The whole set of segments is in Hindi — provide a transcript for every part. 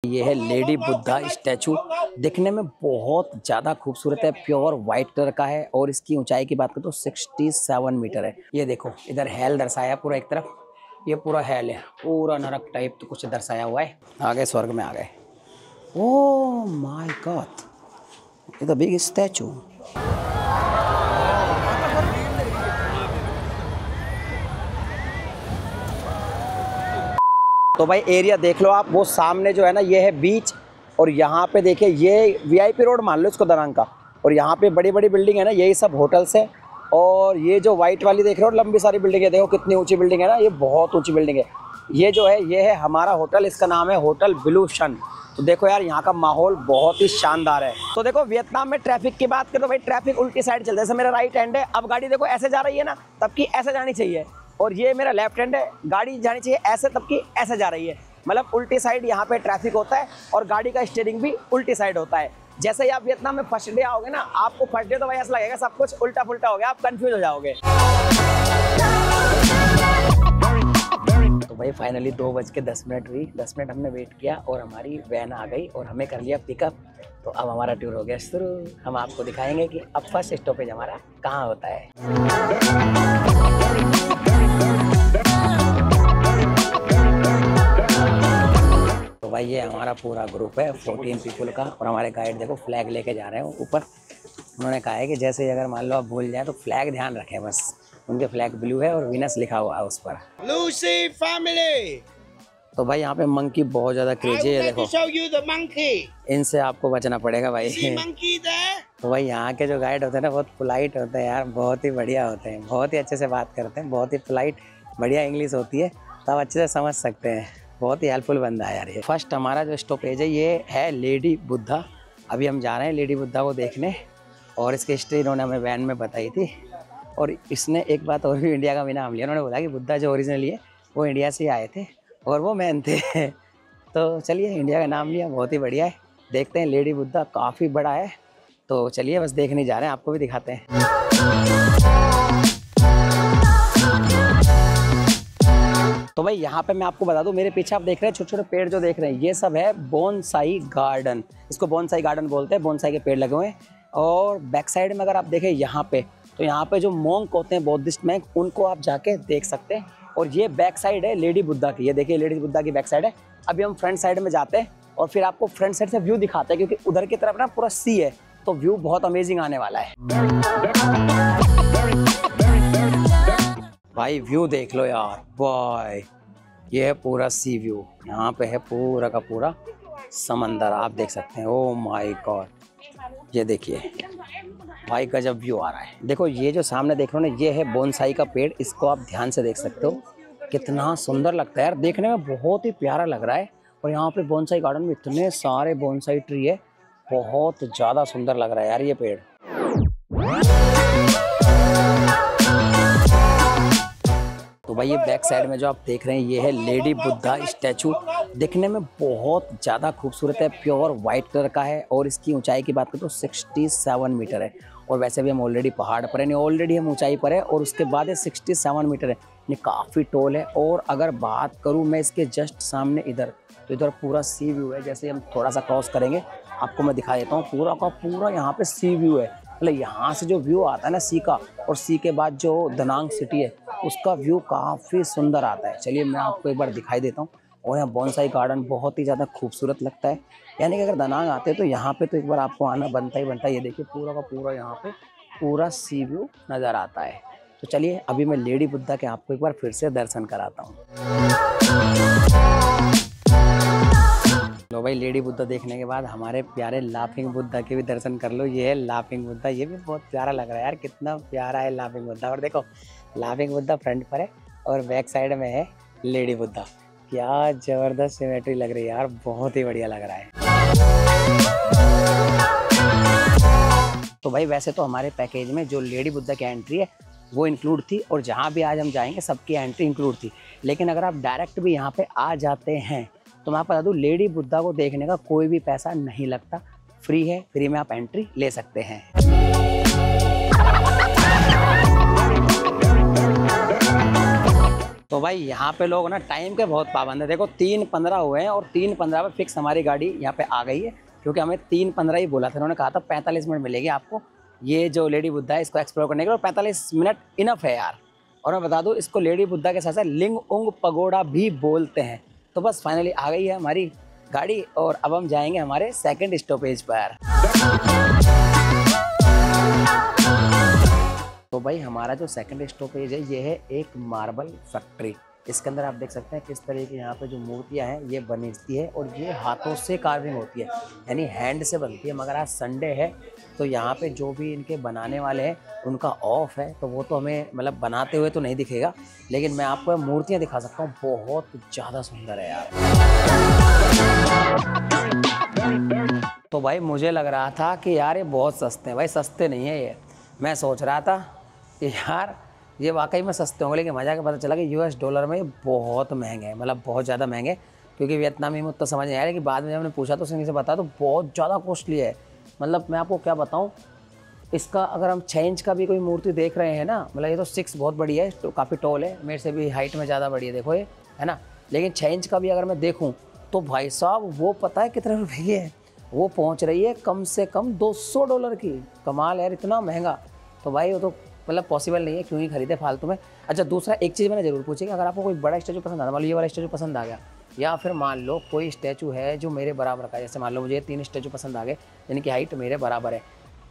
ये है लेडी बुद्धा स्टैचू। दिखने में बहुत ज़्यादा खूबसूरत है, प्योर वाइट कलर का है और इसकी ऊंचाई की बात करें तो 67 मीटर है। ये देखो इधर हेल दर्शाया पूरा, एक तरफ ये पूरा हेल है, पूरा नरक टाइप तो कुछ दर्शाया हुआ है। आगे स्वर्ग में आ गए। Oh my God, it's a big statue. तो भाई एरिया देख लो आप, वो सामने जो है ना ये है बीच, और यहाँ पे देखिए ये वीआईपी रोड मान लो इसको दरंग का, और यहाँ पे बड़ी बड़ी बिल्डिंग है ना, यही सब होटल्स है। और ये जो वाइट वाली देख रहे हो लंबी सारी बिल्डिंग है, देखो कितनी ऊंची बिल्डिंग है ना, ये बहुत ऊंची बिल्डिंग है। ये जो है ये है हमारा होटल, इसका नाम है होटल ब्लू सन। तो देखो यार यहाँ का माहौल बहुत ही शानदार है। तो देखो वियतनाम में ट्रैफिक की बात करें तो भाई ट्रैफिक उल्टी साइड चलता है। जैसे मेरा राइट हैंड है, अब गाड़ी देखो ऐसे जा रही है ना, तब की ऐसे जानी चाहिए, और ये मेरा लेफ्ट हैंड है, गाड़ी जानी चाहिए ऐसे, तब की ऐसे जा रही है। मतलब उल्टी साइड यहाँ पे ट्रैफिक होता है और गाड़ी का स्टीयरिंग भी उल्टी साइड होता है। जैसे ही आप वियतनाम में फर्स्ट डे आओगे ना, आपको फर्स्ट डे तो भाई ऐसा लगेगा सब कुछ उल्टा पुल्टा हो गया, आप कंफ्यूज हो जाओगे। तो भाई फाइनली 2:10 हुई, 10 मिनट हमने वेट किया और हमारी वैन आ गई और हमें कर लिया पिकअप। तो अब हमारा टूर हो गया शुरू। हम आपको दिखाएंगे कि अब फर्स्ट स्टॉपेज हमारा कहाँ होता है। तो भाई ये हमारा पूरा ग्रुप है 14 पीपल का, और हमारे गाइड देखो फ्लैग लेके जा रहे हैं ऊपर। उन्होंने कहा है कि जैसे ही अगर मान लो आप भूल जाए तो फ्लैग ध्यान रखें बस। उनके फ्लैग ब्लू है और विनस लिखा हुआ है उस पर, लूसी फैमिली। तो भाई यहाँ पे मंकी बहुत ज्यादा क्रेजी है, देखो इनसे आपको बचना पड़ेगा भाई। तो भाई यहाँ के जो गाइड होते हैं ना बहुत पोलाइट होते हैं यार, बहुत ही बढ़िया होते हैं, बहुत ही अच्छे से बात करते हैं, बहुत ही पोलाइट बढ़िया इंग्लिश होती है, तो आप अच्छे से समझ सकते हैं। बहुत ही हेल्पफुल बंदा है यार ये। फर्स्ट हमारा जो स्टॉपेज है ये है लेडी बुद्धा। अभी हम जा रहे हैं लेडी बुद्धा को देखने, और इसकी हिस्ट्री इन्होंने हमें वैन में बताई थी। और इसने एक बात और भी इंडिया का भी नाम लिया, उन्होंने बोला कि बुद्धा जो ओरिजिनली है वो इंडिया से आए थे और वो मैन थे। तो चलिए इंडिया का नाम लिया, बहुत ही बढ़िया है। देखते हैं लेडी बुद्धा, काफ़ी बड़ा है। तो चलिए बस देखने जा रहे हैं, आपको भी दिखाते हैं। तो भाई यहाँ पे मैं आपको बता दूं, मेरे पीछे आप देख रहे हैं छोटे छोटे पेड़ जो देख रहे हैं, ये सब है बोनसाई गार्डन। इसको बोनसाई गार्डन बोलते हैं, बोनसाई के पेड़ लगे हुए हैं। और बैक साइड में अगर आप देखें यहाँ पे, तो यहाँ पे जो मोंक होते हैं बौद्धिस्ट में, उनको आप जाके देख सकते हैं। और ये बैक साइड है लेडी बुद्धा की, ये देखिए लेडी बुद्धा की बैक साइड है। अभी हम फ्रंट साइड में जाते हैं और फिर आपको फ्रंट साइड से व्यू दिखाते हैं, क्योंकि उधर की तरफ ना पूरा सी है, तो व्यू बहुत अमेजिंग आने वाला है। भाई व्यू देख लो यार, बाय ये है पूरा सी व्यू। यहाँ पे है पूरा का पूरा समंदर, आप देख सकते हैं। ओह माय गॉड, ये देखिए भाई गजब व्यू आ रहा है। देखो ये जो सामने देख रहे हो ना, ये है बोनसाई का पेड़, इसको आप ध्यान से देख सकते हो, कितना सुंदर लगता है यार, देखने में बहुत ही प्यारा लग रहा है। और यहाँ पे बोनसाई गार्डन में इतने सारे बोनसाई ट्री है, बहुत ज़्यादा सुंदर लग रहा है यार ये पेड़। तो भाई ये बैक साइड में जो आप देख रहे हैं ये है लेडी बुद्धा स्टैचू। दिखने में बहुत ज़्यादा खूबसूरत है, प्योर वाइट कलर का है, और इसकी ऊंचाई की बात करें तो 67 मीटर है। और वैसे भी हम ऑलरेडी पहाड़ पर हैं, ऑलरेडी हम ऊंचाई पर है, और उसके बाद ये 67 मीटर है, ये काफ़ी टॉल है। और अगर बात करूँ मैं इसके जस्ट सामने इधर, तो इधर पूरा सी व्यू है। जैसे हम थोड़ा सा क्रॉस करेंगे आपको मैं दिखा देता हूँ, पूरा का पूरा यहाँ पे सी व्यू है। मतलब यहाँ से जो व्यू आता है ना सी का, और सी के बाद जो दनांग सिटी है उसका व्यू काफ़ी सुंदर आता है। चलिए मैं आपको एक बार दिखाई देता हूँ। और यहाँ बोनसाई गार्डन बहुत ही ज़्यादा खूबसूरत लगता है, यानी कि अगर दनांग आते हैं तो यहाँ पे तो एक बार आपको आना बनता ही बनता है। ये देखिए पूरा का पूरा यहाँ पे पूरा सी व्यू नज़र आता है। तो चलिए अभी मैं लेडी बुद्धा के आपको एक बार फिर से दर्शन कराता हूँ। लो भाई लेडी बुद्धा देखने के बाद हमारे प्यारे लाफिंग बुद्धा के भी दर्शन कर लो। ये है लाफिंग बुद्धा, ये भी बहुत प्यारा लग रहा है यार, कितना प्यारा है लाफिंग बुद्धा। और देखो लाफिंग बुद्धा फ्रंट पर है और बैक साइड में है लेडी बुद्धा। क्या जबरदस्त सिमेट्री लग रही है यार, बहुत ही बढ़िया लग रहा है। तो भाई वैसे तो हमारे पैकेज में जो लेडी बुद्धा की एंट्री है वो इंक्लूड थी, और जहाँ भी आज हम जाएंगे सबकी एंट्री इंक्लूड थी। लेकिन अगर आप डायरेक्ट भी यहाँ पे आ जाते हैं तो मैं आपको बता दूँ, लेडी बुद्धा को देखने का कोई भी पैसा नहीं लगता, फ्री है, फ्री में आप एंट्री ले सकते हैं। तो भाई यहाँ पे लोग ना टाइम के बहुत पाबंद है। देखो 3:15 हुए हैं और 3:15 पे फिक्स हमारी गाड़ी यहाँ पे आ गई है, क्योंकि हमें 3:15 ही बोला था। उन्होंने कहा था 45 मिनट मिलेगी आपको ये जो लेडी बुद्धा है इसको एक्सप्लोर करने के लिए, और 45 मिनट इनफ है यार। और मैं बता दूँ इसको लेडी बुद्धा के साथ साथ लिंग उंग पगोड़ा भी बोलते हैं। तो बस फाइनली आ गई है हमारी गाड़ी और अब हम जाएंगे हमारे सेकंड स्टॉपेज पर। तो भाई हमारा जो सेकंड स्टॉपेज है ये है एक मार्बल फैक्ट्री। इसके अंदर आप देख सकते हैं किस तरह की यहाँ पे जो मूर्तियाँ हैं ये बनती है और ये हाथों से कार्विंग होती है, यानी हैंड से बनती है। मगर आज संडे है तो यहाँ पे जो भी इनके बनाने वाले हैं उनका ऑफ है, तो वो तो हमें मतलब बनाते हुए तो नहीं दिखेगा, लेकिन मैं आपको मूर्तियाँ दिखा सकता हूँ। बहुत ज़्यादा सुंदर है यार। तो भाई मुझे लग रहा था कि यार ये बहुत सस्ते हैं। भाई सस्ते नहीं है ये। मैं सोच रहा था कि यार ये वाकई में सस्ते होंगे, लेकिन मज़ा के पता चला कि US डॉलर में बहुत महंगे हैं, मतलब बहुत ज़्यादा महंगे। क्योंकि वियतनामी में उतना समझ नहीं आया, लेकिन बाद में जब मैंने पूछा तो उसने से बताया तो बहुत ज़्यादा कॉस्टली है। मतलब मैं आपको क्या बताऊं, इसका अगर हम 6 इंच का भी कोई मूर्ति देख रहे हैं ना, मतलब ये तो 6 बहुत बड़ी है, तो काफ़ी टॉल है, मेरे से भी हाइट में ज़्यादा बड़ी है, देखो ये है ना। लेकिन 6 इंच का भी अगर मैं देखूँ तो भाई साहब वो पता है कितने रुपये की है, वो पहुँच रही है कम से कम $200 की। कमाल यार, इतना महंगा। तो भाई वो तो मतलब पॉसिबल नहीं है, क्यों ही खरीदे फालतू में। अच्छा दूसरा एक चीज़ मैंने ज़रूर पूछी कि अगर आपको कोई बड़ा स्टैचू पसंद आता, मान लो ये वाला स्टैचू पसंद आ गया, या फिर मान लो कोई स्टैचू है जो मेरे बराबर का है, जैसे मान लो मुझे 3 स्टैचू पसंद आ गए जिनकी हाइट मेरे बराबर है,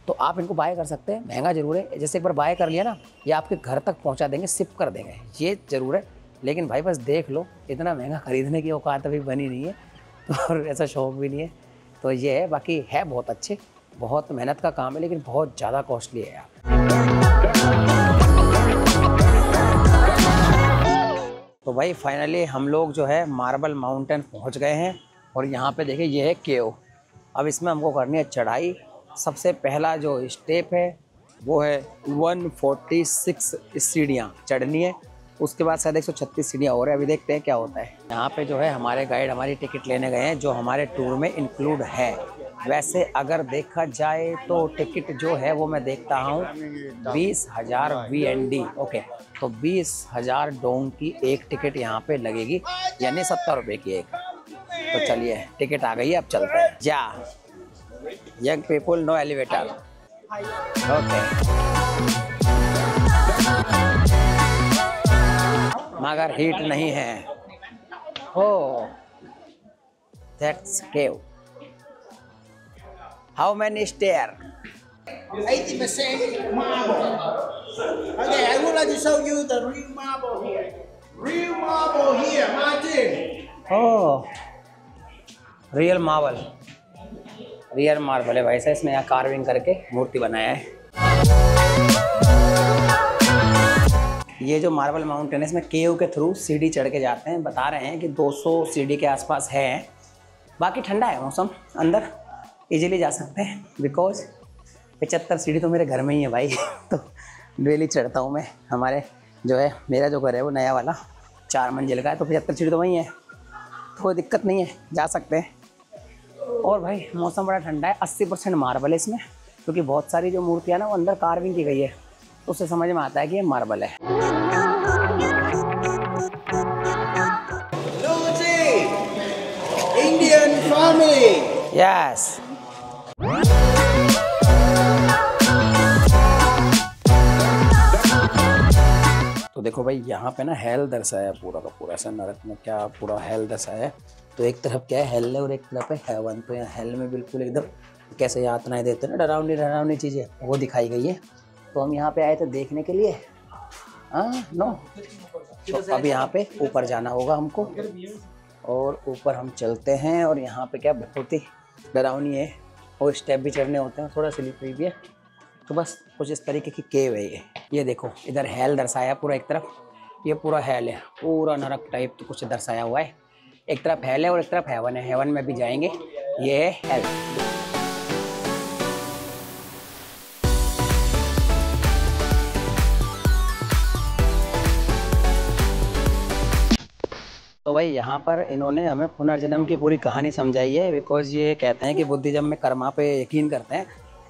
तो आप इनको बाय कर सकते हैं। महंगा जरूर है, जैसे एक बार बाय कर लिया ना ये आपके घर तक पहुँचा देंगे, शिप कर देंगे, ये ज़रूर है। लेकिन भाई बस देख लो, इतना महंगा खरीदने की औकात अभी बनी नहीं है और ऐसा शौक भी नहीं है। तो ये है, बाकी है बहुत अच्छे, बहुत मेहनत का काम है, लेकिन बहुत ज़्यादा कॉस्टली है यार। तो भाई फाइनली हम लोग जो है मार्बल माउंटेन पहुंच गए हैं और यहाँ पे देखिए ये है केव। अब इसमें हमको करनी है चढ़ाई। सबसे पहला जो स्टेप है वो है 146 सीढ़ियाँ चढ़नी है, उसके बाद शायद 136 सीढ़ियाँ और है, अभी देखते हैं क्या होता है। यहाँ पे जो है हमारे गाइड हमारी टिकट लेने गए हैं जो हमारे टूर में इंक्लूड है। वैसे अगर देखा जाए तो टिकट जो है वो मैं देखता हूँ 20,000 VND। ओके, तो 20,000 डोंग की एक टिकट यहाँ पे लगेगी, यानी 70 रुपये की एक। तो चलिए टिकट आ गई है, अब चलते हैं। जा young people no elevator. Okay, मगर हीट नहीं है। Oh that's cave. How many stair? 80% marble. Okay, I would like to show you the real marble here. Real marble here, Martin. Oh, real marble. Real marble है भाई साहब, इसने यहाँ कार्विंग करके मूर्ति बनाया है। ये जो मार्बल माउंटेन है इसमें केव के थ्रू सीढ़ी चढ़ के जाते हैं। बता रहे हैं कि 200 सीढ़ी के आसपास है। बाकी ठंडा है मौसम, अंदर इजीली जा सकते हैं, बिकॉज 75 सीढ़ी तो मेरे घर में ही है भाई तो डेली चढ़ता हूँ मैं। हमारे जो है मेरा जो घर है वो नया वाला 4 मंजिल का है, तो 75 सीढ़ी तो वहीं है, तो कोई दिक्कत नहीं है, जा सकते हैं। और भाई मौसम बड़ा ठंडा है। 80% मार्बल है इसमें, क्योंकि बहुत सारी जो मूर्तियाँ ना वो अंदर कार्विंग की गई है, तो उससे समझ में आता है कि ये मार्बल है। Indian family. यस। तो देखो भाई यहाँ पे ना हेल दर्शाया पूरा का पूरा, ऐसा नरक में क्या पूरा हेल दर्शाया है। तो एक तरफ क्या है हेल है और एक तरफ है हेवन। तो यहाँ हेल में बिल्कुल एकदम कैसे यातनाएं देते हैं ना, डरावनी डरावनी चीज़ें, वो दिखाई गई है। तो हम यहाँ पे आए थे देखने के लिए। हाँ नो, तो अब यहाँ पे ऊपर जाना होगा हमको, और ऊपर हम चलते हैं। और यहाँ पे क्या बहुत ही डरावनी है और स्टेप भी चढ़ने होते हैं, थोड़ा स्लिपरी भी है। तो बस कुछ इस तरीके की केव है ये देखो इधर हेल दर्शाया पूरा, एक तरफ ये पूरा हेल है, पूरा नरक टाइप तो कुछ दर्शाया हुआ है। एक तरफ हेल है और एक तरफ हेवन है, हेवन में भी जाएंगे। ये है हेल। तो भाई यहाँ पर इन्होंने हमें पुनर्जन्म की पूरी कहानी समझाई है, बिकॉज ये कहते हैं कि बुद्धिज्म में कर्मा पे यकीन करते हैं।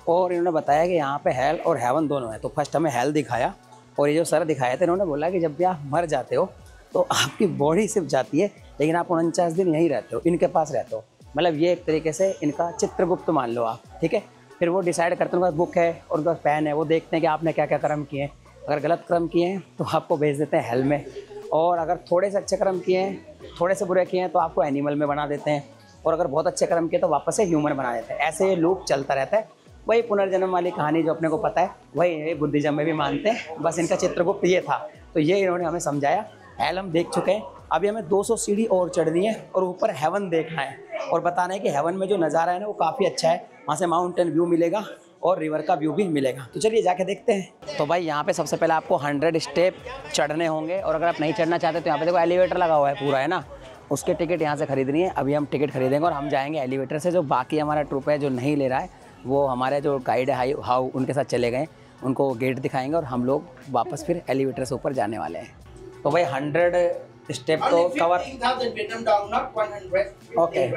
और इन्होंने बताया कि यहाँ पे हेल और हेवन दोनों है। तो फर्स्ट हमें हेल दिखाया, और ये जो सर दिखाए थे इन्होंने बोला कि जब भी आप मर जाते हो तो आपकी बॉडी सिर्फ जाती है, लेकिन आप 49 दिन यहीं रहते हो, इनके पास रहते हो। मतलब ये एक तरीके से इनका चित्रगुप्त मान लो आप, ठीक है। फिर वो डिसाइड करते हैं, उनके पास बुक है और उनके पास पेन है, वो देखते हैं कि आपने क्या क्या कर्म किए हैं। अगर गलत कर्म किए हैं तो आपको भेज देते हैं हेल में, और अगर थोड़े से अच्छे कर्म किए हैं, थोड़े से बुरे किए हैं तो आपको एनिमल में बना देते हैं, और अगर बहुत अच्छे कर्म किए तो वापस से ह्यूमन बना देते हैं। ऐसे ये लूप चलता रहता है। वही पुनर्जन्म वाली कहानी जो अपने को पता है, वही ये बुद्धिज्म में भी मानते हैं। बस इनका चित्रगुप्त ये था, तो ये इन्होंने हमें समझाया। हेल हम देख चुके हैं, अभी हमें 200 सीढ़ी और चढ़नी है और ऊपर हेवन देखना है, और बताना है कि हेवन में जो नज़ारा है ना वो काफ़ी अच्छा है। वहाँ से माउंटेन व्यू मिलेगा और रिवर का व्यू भी मिलेगा। तो चलिए जाके देखते हैं। तो भाई यहाँ पे सबसे पहले आपको 100 स्टेप चढ़ने होंगे, और अगर आप नहीं चढ़ना चाहते तो यहाँ पे देखो एलिवेटर लगा हुआ है पूरा, है ना। उसके टिकट यहाँ से खरीदनी है। अभी हम टिकट खरीदेंगे और हम जाएंगे एलिवेटर से। जो बाकी हमारा ट्रुप है जो नहीं ले रहा है, वो हमारे जो गाइड है हाउ उनके साथ चले गए, उनको गेट दिखाएंगे और हम लोग वापस फिर एलिवेटर से ऊपर जाने वाले हैं। तो भाई 100 स्टेप तो cover. 15,000 Vietnam dong, not 100. Okay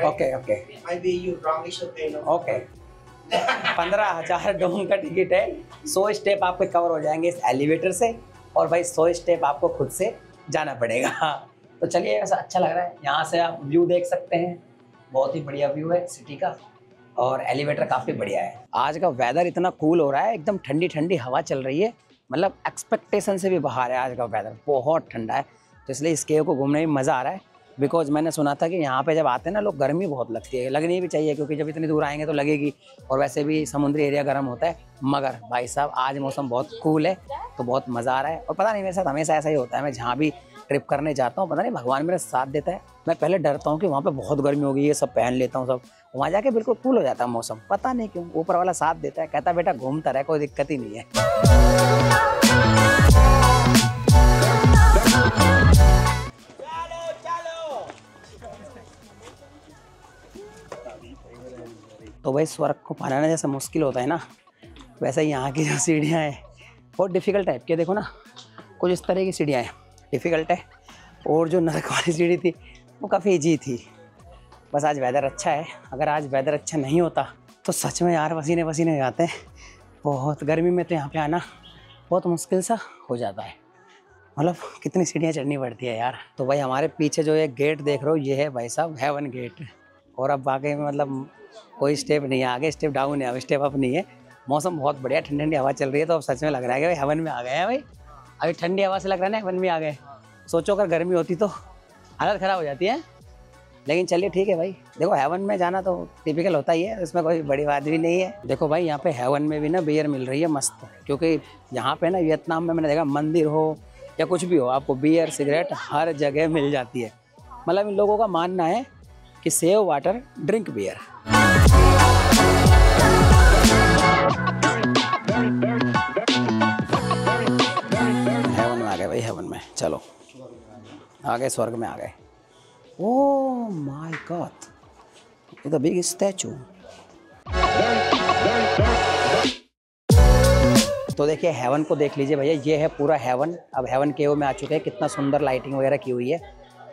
Maybe you wrong is okay, no? Okay 15,000 Dong का टिकट है। 100 स्टेप आपके कवर हो जाएंगे इस एलिवेटर से, और भाई 100 स्टेप आपको खुद से जाना पड़ेगा। तो चलिए, ऐसा अच्छा लग रहा है। यहाँ से आप व्यू देख सकते हैं, बहुत ही बढ़िया व्यू है सिटी का, और एलिवेटर काफ़ी बढ़िया है। आज का वेदर इतना कूल हो रहा है, एकदम ठंडी ठंडी हवा चल रही है, मतलब एक्सपेक्टेशन से भी बाहर है। आज का वेदर बहुत ठंडा है, तो इसलिए इस केव को घूमने में मज़ा आ रहा है। बिकॉज मैंने सुना था कि यहाँ पे जब आते हैं ना लोग, गर्मी बहुत लगती है, लगनी भी चाहिए, क्योंकि जब इतनी दूर आएंगे तो लगेगी, और वैसे भी समुद्री एरिया गर्म होता है। मगर भाई साहब आज मौसम बहुत कूल है, तो बहुत मज़ा आ रहा है। और पता नहीं, मेरे साथ हमेशा ऐसा ही होता है, मैं जहाँ भी ट्रिप करने जाता हूँ, पता नहीं भगवान मेरा साथ देता है। मैं पहले डरता हूँ कि वहाँ पे बहुत गर्मी होगी, ये सब पहन लेता हूँ सब, वहाँ जाके बिल्कुल कूल हो जाता है मौसम। पता नहीं क्यों, ऊपर वाला साथ देता है, कहता है बेटा घूमता रहे, कोई दिक्कत ही नहीं है। तो भाई स्वर्ग को पाना जैसा मुश्किल होता है ना, वैसे ही यहाँ की जो सीढ़ियाँ हैं बहुत डिफ़िकल्ट टाइप की, देखो ना, कुछ इस तरह की सीढ़ियाँ हैं, डिफ़िकल्ट है। और जो नरक वाली सीढ़ी थी वो काफ़ी ईजी थी। बस आज वेदर अच्छा है, अगर आज वेदर अच्छा नहीं होता तो सच में यार पसीने पसीने हो जाते हैं। बहुत गर्मी में तो यहाँ पे आना बहुत मुश्किल सा हो जाता है, मतलब कितनी सीढ़ियाँ चढ़नी पड़ती है यार। तो भाई हमारे पीछे जो एक गेट देख रहे हो, ये है भाई साहब हेवन गेट। और अब वाकई में मतलब कोई स्टेप नहीं है आगे, स्टेप डाउन है, अब स्टेप अप नहीं है। मौसम बहुत बढ़िया, ठंडी ठंडी हवा चल रही है, तो अब सच में लग रहा है कि भाई हेवन में आ गए हैं। भाई अभी ठंडी हवा से लग रहा है ना हेवन में आ गए। सोचो अगर गर्मी होती तो हालत ख़राब हो जाती है। लेकिन चलिए ठीक है भाई, देखो हेवन में जाना तो टिपिकल होता ही है, इसमें कोई बड़ी बात भी नहीं है। देखो भाई यहाँ पे हेवन में भी ना बियर मिल रही है मस्त, क्योंकि यहाँ पे ना वियतनाम में मैंने देखा मंदिर हो या कुछ भी हो, आपको बियर सिगरेट हर जगह मिल जाती है। मतलब इन लोगों का मानना है कि save water drink beer. Heaven में आ गए भाई, हेवन में, चलो आ गए, स्वर्ग में आ गए। Oh my God, the big statue. तो देखिए हेवन को देख लीजिए भैया, ये है पूरा हेवन। अब हेवन केव में आ चुके हैं, कितना सुंदर लाइटिंग वगैरह की हुई है,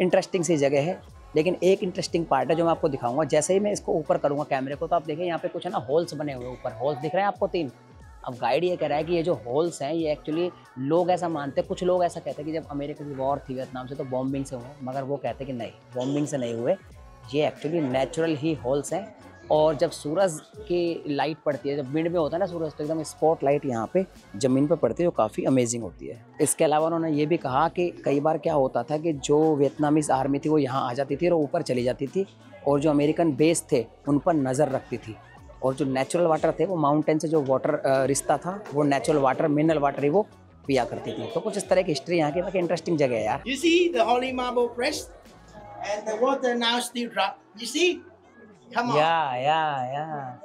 इंटरेस्टिंग सी जगह है। लेकिन एक इंटरेस्टिंग पार्ट है जो मैं आपको दिखाऊंगा। जैसे ही मैं इसको ऊपर करूंगा कैमरे को, तो आप देखिए यहाँ पे कुछ है ना होल्स बने हुए, ऊपर होल्स दिख रहे हैं आपको 3। अब गाइड ये कह रहा है कि ये जो होल्स हैं ये एक्चुअली लोग ऐसा मानते हैं, कुछ लोग ऐसा कहते हैं कि जब अमेरिका की वॉर थी वियतनाम से तो बॉम्बिंग से हुए, मगर वो कहते हैं कि नहीं, बॉम्बिंग से नहीं हुए, ये एक्चुअली नेचुरल ही होल्स हैं। और जब सूरज की लाइट पड़ती है, जब विंड में होता है ना सूरज, तो एकदम स्पॉट लाइट यहाँ पे ज़मीन पे पड़ती है, जो काफ़ी अमेजिंग होती है। इसके अलावा उन्होंने ये भी कहा कि कई बार क्या होता था कि जो वियतनामीज़ आर्मी थी वो यहाँ आ जाती थी और ऊपर चली जाती थी, और जो अमेरिकन बेस थे उन पर नज़र रखती थी। और जो नेचुरल वाटर थे वो माउंटेन से जो वाटर रिश्ता था, वो नेचुरल वाटर, मिनरल वाटर ही वो पिया करती थी। तो कुछ इस तरह की हिस्ट्री यहाँ की, बाकी इंटरेस्टिंग जगह है यार। You see the holy marble pressed, and the water now still drop. You see? Come on. या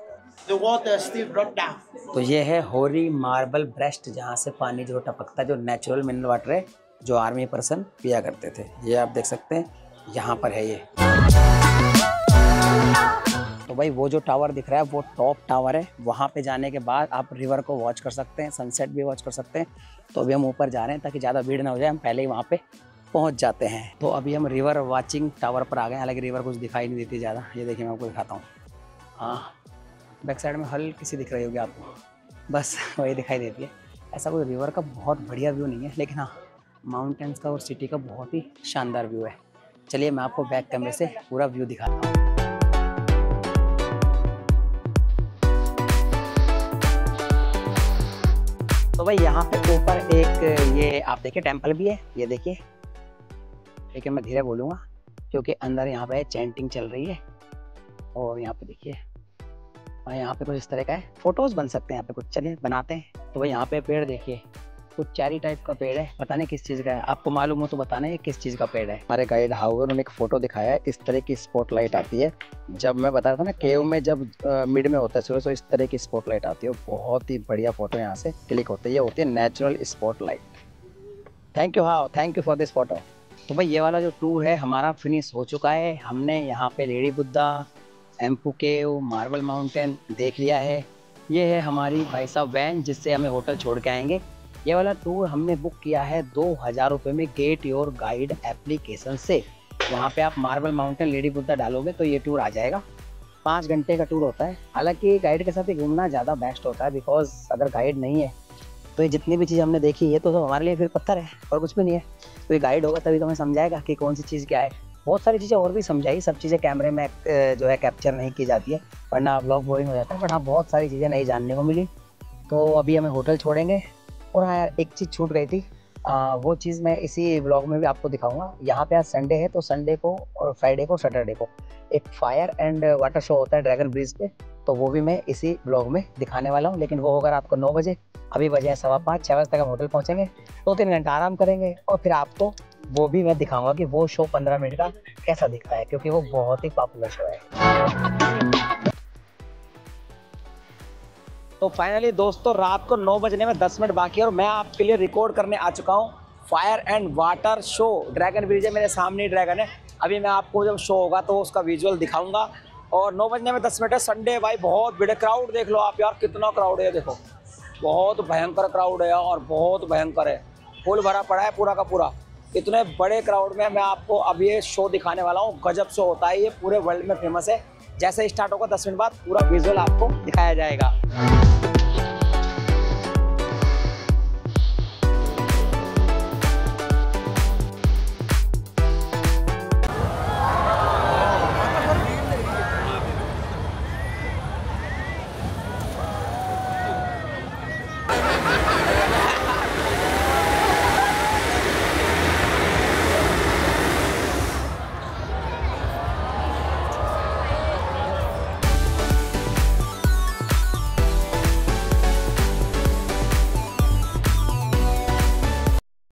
The water still drop down. तो ये है होरी मार्बल ब्रेस्ट, जहाँ से पानी जो टपकता है, जो नेचुरल मिनरल वाटर है, जो आर्मी पर्सन पिया करते थे। ये आप देख सकते हैं, यहाँ पर है ये। तो भाई वो जो टावर दिख रहा है वो टॉप टावर है। वहाँ पे जाने के बाद आप रिवर को वॉच कर सकते हैं, सनसेट भी वॉच कर सकते हैं। तो अभी हम ऊपर जा रहे हैं ताकि ज़्यादा भीड़ ना हो जाए, हम पहले ही वहाँ पे पहुँच जाते हैं। तो अभी हम रिवर वॉचिंग टावर पर आ गए, हालांकि रिवर कुछ दिखाई नहीं देती ज़्यादा। ये देखिए मैं आपको दिखाता हूँ, हाँ बैक साइड में हल्की सी दिख रही होगी आपको, बस वही दिखाई देती है। ऐसा कोई रिवर का बहुत बढ़िया व्यू नहीं है, लेकिन हाँ माउंटेन्स का और सिटी का बहुत ही शानदार व्यू है। चलिए मैं आपको बैक कैमरे से पूरा व्यू दिखाता हूँ। तो भाई यहाँ पे ऊपर एक ये आप देखिए टेम्पल भी है, ये देखिए, लेकिन मैं धीरे बोलूँगा क्योंकि अंदर यहाँ पे चैंटिंग चल रही है। और यहाँ पे देखिए, और यहाँ पे कुछ इस तरह का है, फोटोज बन सकते हैं यहाँ पे कुछ, चलिए बनाते हैं। तो भाई यहाँ पे पेड़ देखिए, कुछ चेरी टाइप का पेड़ है, पता नहीं किस चीज़ का है, आपको मालूम हो तो बताना है किस चीज़ का पेड़ है। हमारे गाइड हाउस उन्होंने एक फ़ोटो दिखाया है, इस तरह की स्पॉटलाइट आती है। जब मैं बता रहा था ना केव में जब मिड में होता है सुबह, तो इस तरह की स्पॉटलाइट आती है, बहुत ही बढ़िया फोटो यहाँ से क्लिक होती है। ये होती है नेचुरल स्पॉटलाइट। थैंक यू, हाँ thank you for this photo. तो भाई ये वाला जो टूर है हमारा फिनिश हो चुका है। हमने यहाँ पे लेडी बुद्धा, एम्पू केव, मार्बल माउंटेन देख लिया है। ये है हमारी भाई साहब वैन जिससे हमें होटल छोड़ के आएंगे। ये वाला टूर हमने बुक किया है 2000 रुपये में गेट योर गाइड एप्लीकेशन से। वहाँ पे आप मार्बल माउंटेन, लेडी बुद्धा डालोगे तो ये टूर आ जाएगा। 5 घंटे का टूर होता है। हालांकि गाइड के साथ ही घूमना ज़्यादा बेस्ट होता है, बिकॉज अगर गाइड नहीं है तो ये जितनी भी चीज़ हमने देखी है तो हमारे लिए फिर पत्थर है और कुछ भी नहीं है। तो ये गाइड होगा तभी तो हमें समझाएगा कि कौन सी चीज़ क्या है। बहुत सारी चीज़ें और भी समझाई, सब चीज़ें कैमरे में जो है कैप्चर नहीं की जाती है, वरना व्लॉग बोरिंग हो जाता है। बट हाँ, बहुत सारी चीज़ें नहीं जानने को मिली। तो अभी हमें होटल छोड़ेंगे। और हाँ यार, एक चीज़ छूट गई थी, वो चीज़ मैं इसी व्लॉग में भी आपको दिखाऊंगा। यहाँ पे आज संडे है, तो संडे को और फ्राइडे को, सैटरडे को एक फायर एंड वाटर शो होता है ड्रैगन ब्रिज पे, तो वो भी मैं इसी ब्लॉग में दिखाने वाला हूँ। लेकिन वो होगा रात को 9 बजे। अभी बजे हैं 5:15, 6 बजे तक हम होटल पहुँचेंगे, 2-3 घंटा आराम करेंगे और फिर आपको वो भी मैं दिखाऊंगा कि वो शो 15 मिनट का कैसा दिखता है, क्योंकि वो बहुत ही पॉपुलर शो है। तो फाइनली दोस्तों, रात को 9 बजने में 10 मिनट बाकी है और मैं आपके लिए रिकॉर्ड करने आ चुका हूँ fire and water show. Dragon bridge है मेरे सामने, ड्रैगन है। अभी मैं आपको जब शो होगा तो उसका विजुअल दिखाऊंगा। और 9 बजने में 10 मिनट है, संडे भाई, बहुत बड़े क्राउड देख लो आप यार, कितना क्राउड है देखो, बहुत भयंकर क्राउड है और बहुत भयंकर है, फुल भरा पड़ा है पूरा का पूरा। इतने बड़े क्राउड में मैं आपको अब ये शो दिखाने वाला हूँ। गजब शो होता है ये, पूरे वर्ल्ड में फेमस है। जैसे स्टार्ट होगा 10 मिनट बाद पूरा विजुअल आपको दिखाया जाएगा।